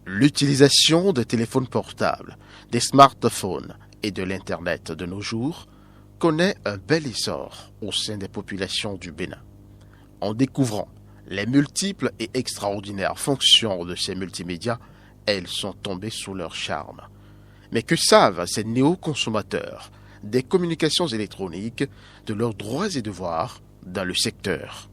L'utilisation des téléphones portables, des smartphones et de l'Internet de nos jours connaît un bel essor au sein des populations du Bénin. En découvrant les multiples et extraordinaires fonctions de ces multimédias, elles sont tombées sous leur charme. Mais que savent ces néo-consommateurs des communications électroniques, de leurs droits et devoirs dans le secteur?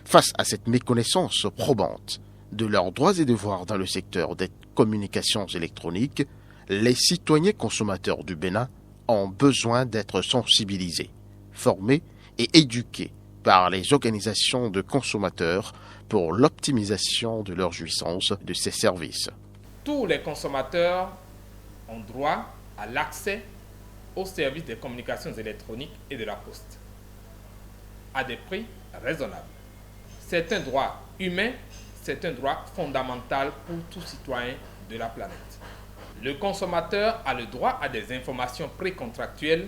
Face à cette méconnaissance probante de leurs droits et devoirs dans le secteur des communications électroniques, les citoyens consommateurs du Bénin ont besoin d'être sensibilisés, formés et éduqués par les organisations de consommateurs pour l'optimisation de leur jouissance de ces services. Tous les consommateurs ont droit à l'accès aux services des communications électroniques et de la poste à des prix raisonnables. C'est un droit humain, c'est un droit fondamental pour tout citoyen de la planète. Le consommateur a le droit à des informations précontractuelles,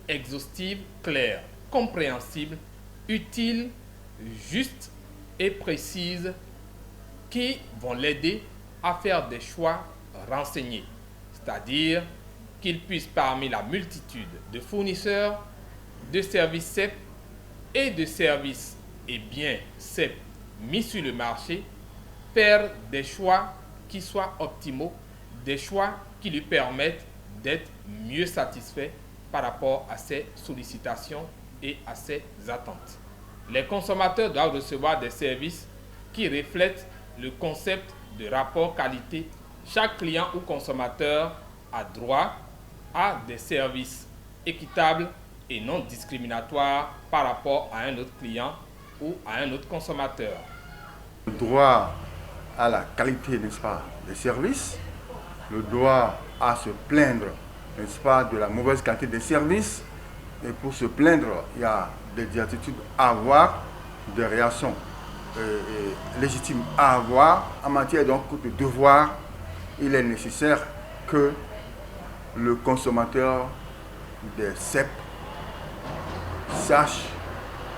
exhaustives, claires, compréhensibles, utiles, justes et précises qui vont l'aider à faire des choix renseignés, c'est-à-dire qu'il puisse parmi la multitude de fournisseurs de services CEP et de services et biens CEP mis sur le marché, faire des choix qui soient optimaux, des choix qui lui permettent d'être mieux satisfait par rapport à ses sollicitations et à ses attentes. Les consommateurs doivent recevoir des services qui reflètent le concept de rapport qualité. Chaque client ou consommateur a droit à des services équitables et non discriminatoires par rapport à un autre client ou à un autre consommateur. Le droit à la qualité, n'est-ce pas, des services, le droit à se plaindre, n'est-ce pas, de la mauvaise qualité des services. Et pour se plaindre, il y a des attitudes à avoir, des réactions légitimes à avoir. En matière donc de devoir, il est nécessaire que le consommateur des CEP sache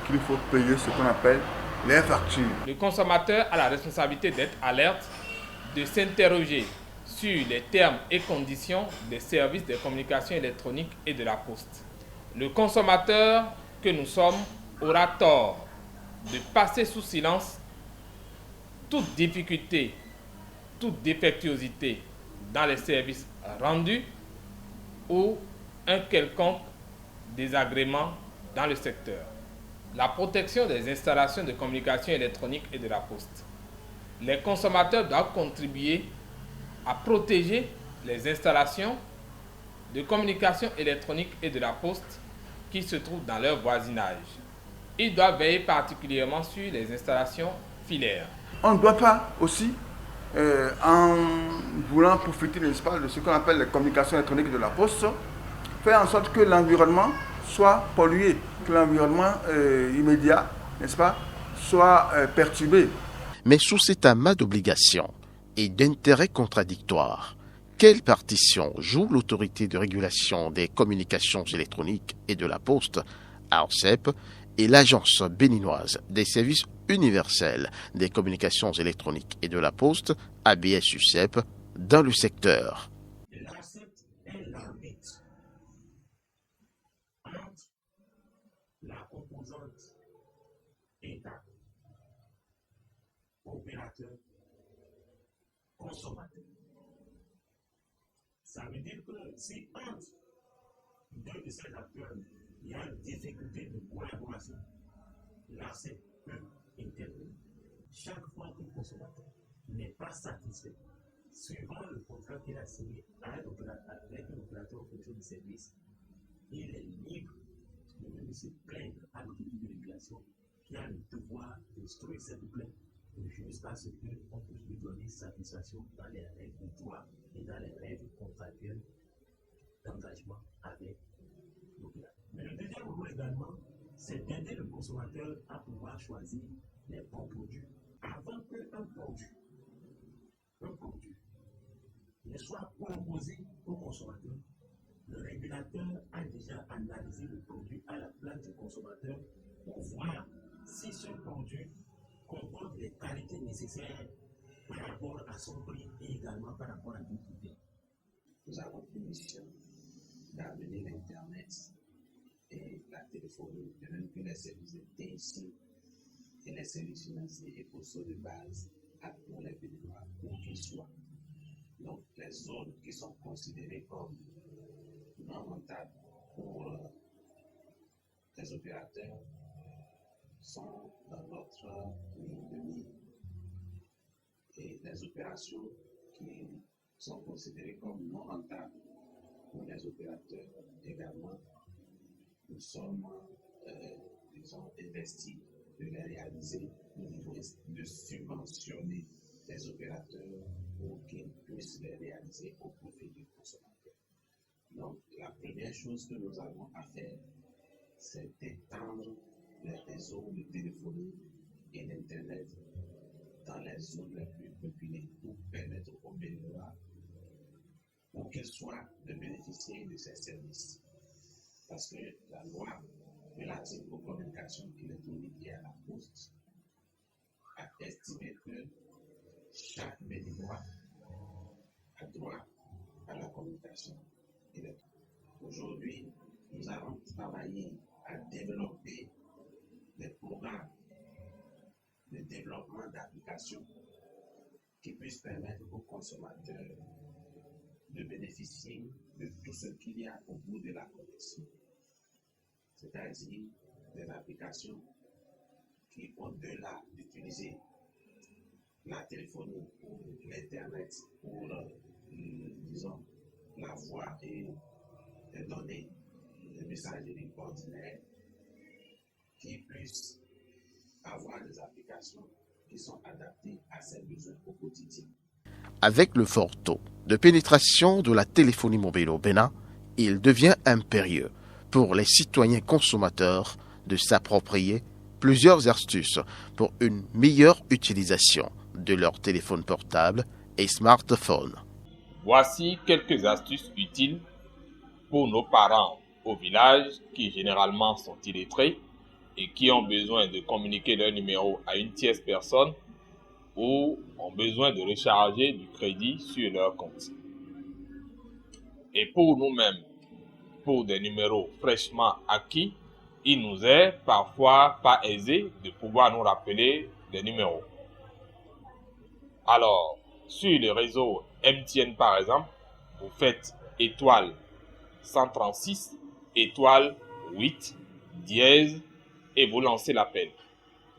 qu'il faut payer ce qu'on appelle les factures. Le consommateur a la responsabilité d'être alerte, de s'interroger sur les termes et conditions des services de communication électronique et de la poste. Le consommateur que nous sommes aura tort de passer sous silence toute difficulté, toute défectuosité dans les services rendus ou un quelconque désagrément dans le secteur. La protection des installations de communication électronique et de la poste. Les consommateurs doivent contribuer à protéger les installations de communication électronique et de la poste qui se trouvent dans leur voisinage. Ils doivent veiller particulièrement sur les installations filaires. On ne doit pas aussi, en voulant profiter, n'est-ce pas, de ce qu'on appelle les communications électroniques de la poste, faire en sorte que l'environnement soit pollué, que l'environnement immédiat, n'est-ce pas, soit perturbé. Mais sous cet amas d'obligations et d'intérêts contradictoires, quelle partition joue l'autorité de régulation des communications électroniques et de la poste, ARCEP, et l'Agence béninoise des services universels des communications électroniques et de la poste, ABS-UCEP, dans le secteur? L'ARCEP est l'arbitre entre la composante État, opérateur, consommateur. Ça veut dire que si entre deux de ces acteurs, il y a une difficulté de collaboration, l'ARCEP peut intervenir. Chaque fois que le consommateur n'est pas satisfait, suivant le contrat qu'il a signé avec un opérateur en fonction du service, il est libre de venir se plaindre à l'autorité de régulation qui a le devoir d'instruire cette plainte jusqu'à ce qu'on puisse lui donner satisfaction dans les règles de droit et dans les règles contractuelles d'engagement avec l'opérateur. Mais le deuxième rôle également, c'est d'aider le consommateur à pouvoir choisir les bons produits avant déjà analysé le produit à la place du consommateur pour voir si ce produit comporte les qualités nécessaires par rapport à son prix et également par rapport à l'utilité. Nous avons une mission d'amener l'Internet et la téléphonie, de même que les services de TIC et les services financiers et postaux de base à tous les bénévoles, où qu'ils soient. Donc, les zones qui sont considérées comme non rentables pour les opérateurs sont dans notre ligne de mire. Et les opérations qui sont considérées comme non rentables pour les opérateurs également, nous sommes, investis de les réaliser, de subventionner les opérateurs pour qu'ils puissent les réaliser au profit du consommateur. Donc, la première chose que nous avons à faire, c'est d'étendre les réseaux de téléphonie et d'Internet dans les zones les plus peuplées pour permettre aux bénévoles, pour qu'ils soient de bénéficier de ces services. Parce que la loi relative aux communications électroniques et à la poste a estimé que chaque bénévole a droit à la communication électronique. Aujourd'hui, nous allons travailler à développer des programmes de développement d'applications qui puissent permettre aux consommateurs de bénéficier de tout ce qu'il y a au bout de la connexion. C'est-à-dire des applications qui, au-delà d'utiliser la téléphonie ou l'Internet pour, disons, la voix et les données de messagerie ordinaire, qui puissent avoir des applications qui sont adaptées à ses besoins au quotidien. Avec le fort taux de pénétration de la téléphonie mobile au Bénin, il devient impérieux pour les citoyens consommateurs de s'approprier plusieurs astuces pour une meilleure utilisation de leur téléphone portable et smartphone. Voici quelques astuces utiles pour nos parents au village qui généralement sont illettrés et qui ont besoin de communiquer leur numéro à une tierce personne ou ont besoin de recharger du crédit sur leur compte. Et pour nous-mêmes, pour des numéros fraîchement acquis, il nous est parfois pas aisé de pouvoir nous rappeler des numéros. Alors, sur le réseau MTN par exemple, vous faites étoile 136, étoile 8, dièse et vous lancez l'appel.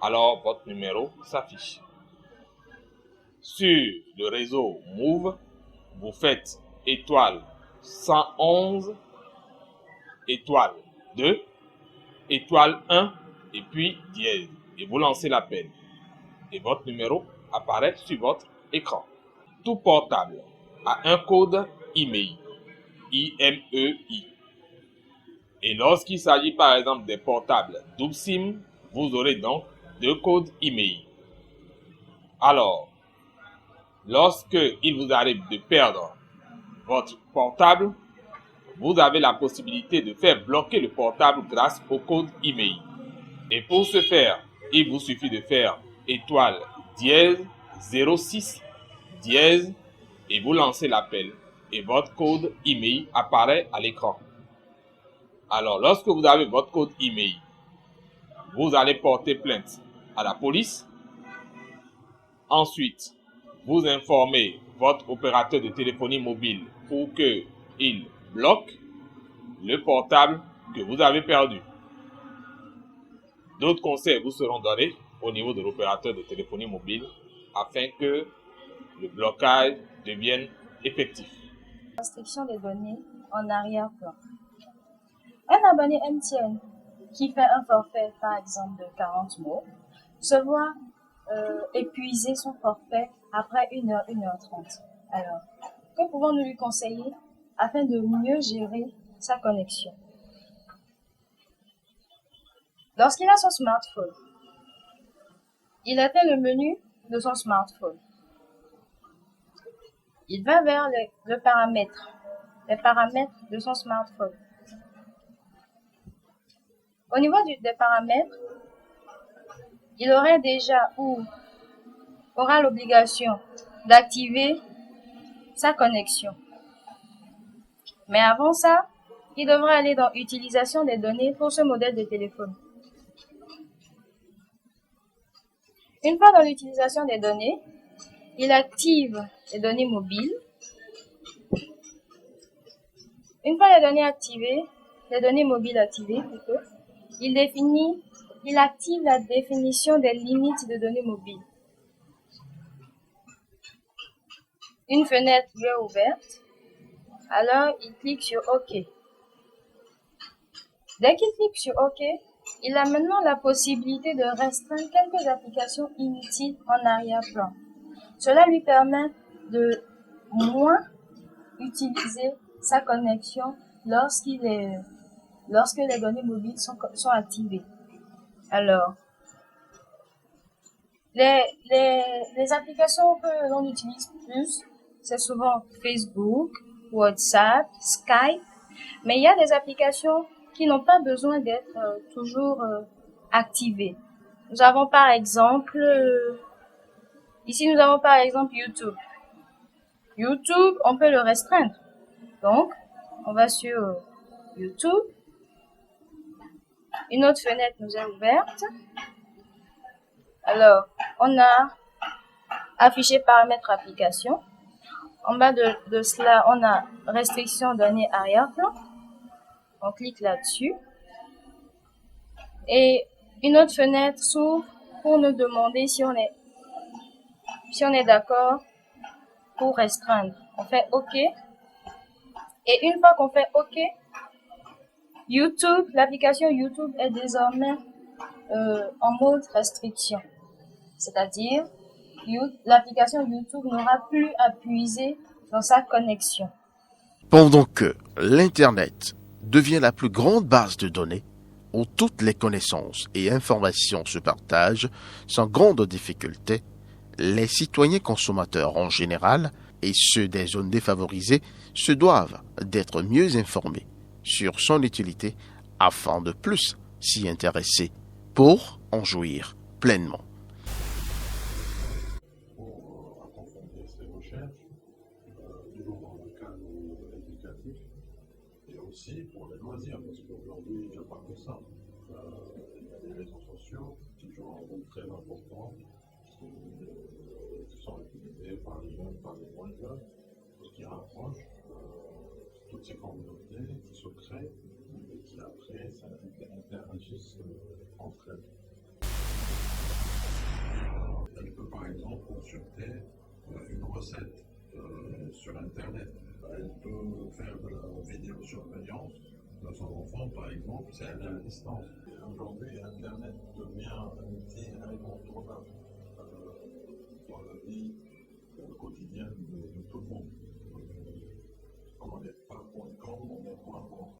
Alors, votre numéro s'affiche. Sur le réseau Move, vous faites étoile 111, étoile 2, étoile 1 et puis dièse. Et vous lancez l'appel. Et votre numéro apparaît sur votre écran. Tout portable a un code IMEI, IMEI. Et lorsqu'il s'agit par exemple des portables double SIM, vous aurez donc 2 codes IMEI. Alors, lorsque il vous arrive de perdre votre portable, vous avez la possibilité de faire bloquer le portable grâce au code IMEI. Et pour ce faire, il vous suffit de faire étoile dièse 06 dièse et vous lancez l'appel et votre code IMEI apparaît à l'écran. Alors, lorsque vous avez votre code IMEI, vous allez porter plainte à la police. Ensuite, vous informez votre opérateur de téléphonie mobile pour qu'il bloque le portable que vous avez perdu. D'autres conseils vous seront donnés au niveau de l'opérateur de téléphonie mobile afin que le blocage devienne effectif. Restriction des données en arrière-plan. Un abonné MTN qui fait un forfait, par exemple, de 40 mots, se voit épuiser son forfait après 1h, 1h30. Alors, que pouvons-nous lui conseiller afin de mieux gérer sa connexion? Lorsqu'il a son smartphone, il atteint le menu de son smartphone. Il va vers les paramètres de son smartphone. Au niveau des paramètres, il aurait déjà ou aura l'obligation d'activer sa connexion. Mais avant ça, il devra aller dans utilisation des données pour ce modèle de téléphone. Une fois dans l'utilisation des données, il active les données mobiles. Une fois les données mobiles activées plutôt, il active la définition des limites de données mobiles. Une fenêtre lui est ouverte, alors il clique sur OK. Dès qu'il clique sur OK, il a maintenant la possibilité de restreindre quelques applications inutiles en arrière-plan. Cela lui permet de moins utiliser sa connexion lorsque les données mobiles sont activées. Alors, les applications que l'on utilise plus, c'est souvent Facebook, WhatsApp, Skype, mais il y a des applications qui n'ont pas besoin d'être toujours activées. Nous avons par exemple, YouTube. YouTube, on peut le restreindre. Donc, on va sur YouTube. Une autre fenêtre nous est ouverte. Alors, on a affiché paramètres application. En bas de cela, on a restriction données arrière-plan. On clique là-dessus. Et une autre fenêtre s'ouvre pour nous demander si on est d'accord pour restreindre. On fait OK. Et une fois qu'on fait OK, l'application YouTube est désormais en mode restriction. C'est-à-dire, l'application YouTube n'aura plus à puiser dans sa connexion. Pendant que l'Internet devient la plus grande base de données où toutes les connaissances et informations se partagent sans grande difficulté, les citoyens consommateurs en général et ceux des zones défavorisées se doivent d'être mieux informés sur son utilité afin de plus s'y intéresser pour en jouir pleinement. Pour approfondir ces recherches, toujours dans le cadre éducatif, et aussi pour les loisirs, parce qu'aujourd'hui, il n'y a pas que ça. Il y a les réseaux sociaux qui jouent un rôle très important, qui sont utilisés par les jeunes, par les moins jeunes, et qui rapprochent toutes ces communautés qui se créent et qui après interagissent entre elles. Elle peut par exemple consulter une recette sur Internet. Elle peut faire de la vidéosurveillance de son enfant, par exemple, si elle est à distance. Aujourd'hui, Internet devient un outil incontournable dans la vie quotidienne de tout le monde. Comme on n'est pas .com, on est .org.